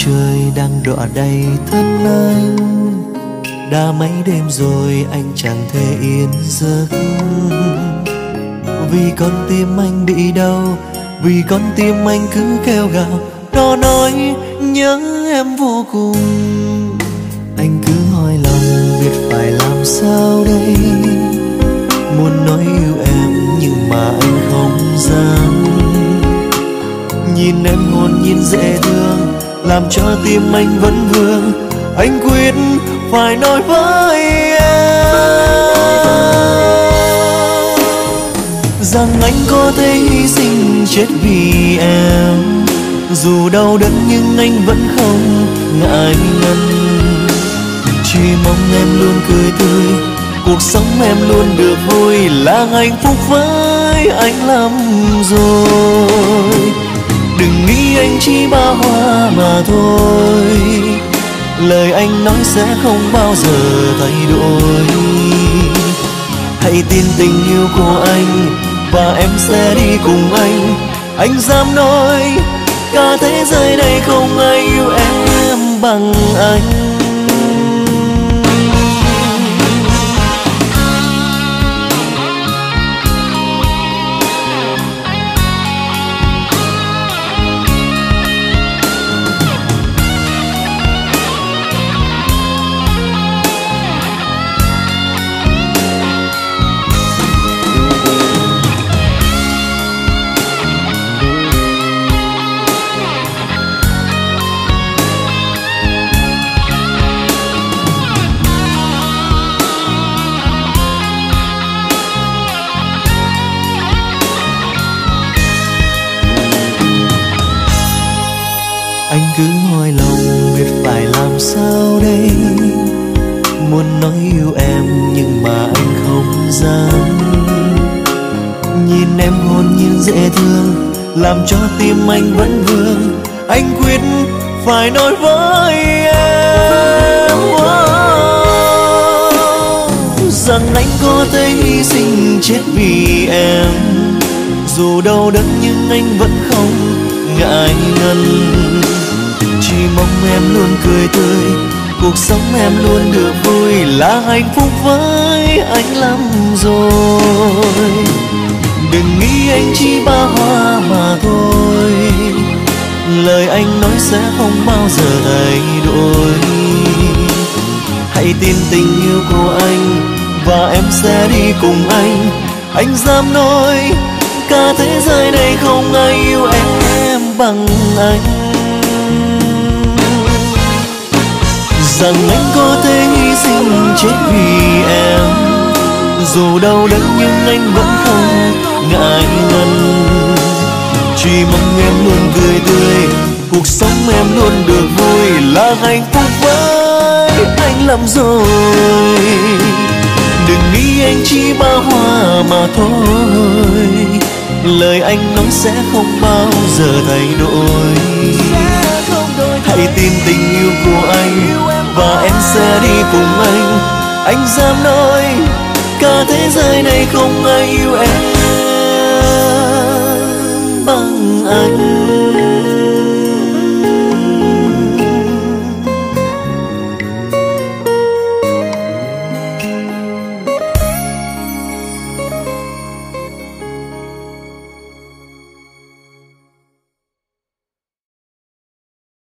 trời đang đọa đầy thân anh. Đã mấy đêm rồi anh chẳng thể yên giấc, vì con tim anh bị đau, vì con tim anh cứ kêu gào. Nó nói nhớ em vô cùng, anh cứ hỏi lòng biết phải làm sao đây. Muốn nói yêu em nhưng mà anh không dám. Nhìn em hồn nhiên dễ thương, làm cho tim anh vẫn vương. Anh quyết phải nói với em rằng anh có thể hy sinh chết vì em. Dù đau đớn nhưng anh vẫn không ngại ngần. Chỉ mong em luôn cười tươi, cuộc sống em luôn được vui. Là hạnh phúc với anh lắm rồi. Đừng nghĩ anh chỉ ba hoa mà thôi, lời anh nói sẽ không bao giờ thay đổi. Hãy tin tình yêu của anh và em sẽ đi cùng anh. Anh dám nói cả thế giới này không ai yêu em bằng anh. Anh cứ hỏi lòng biết phải làm sao đây. Muốn nói yêu em nhưng mà anh không dám. Nhìn em hồn nhiên dễ thương, làm cho tim anh vẫn vương. Anh quyết phải nói với em rằng anh có thể hy sinh chết vì em. Dù đau đớn nhưng anh vẫn không ngại ngần. Chỉ mong em luôn cười tươi, cuộc sống em luôn được vui. Là hạnh phúc với anh lắm rồi. Đừng nghĩ anh chỉ ba hoa mà thôi, lời anh nói sẽ không bao giờ thay đổi. Hãy tin tình yêu của anh và em sẽ đi cùng anh. Anh dám nói cả thế giới này không ai yêu em bằng anh. Rằng anh có thể hy sinh chết vì em. Dù đau đớn nhưng anh vẫn không ngại ngần. Chỉ mong em luôn cười tươi, cuộc sống em luôn được vui. Là hạnh phúc với anh lắm rồi. Đừng nghĩ anh chỉ ba hoa mà thôi, lời anh nói sẽ không bao giờ thay đổi. Hãy tin tình yêu của anh và em sẽ đi cùng anh. Anh dám nói cả thế giới này không ai yêu em bằng anh.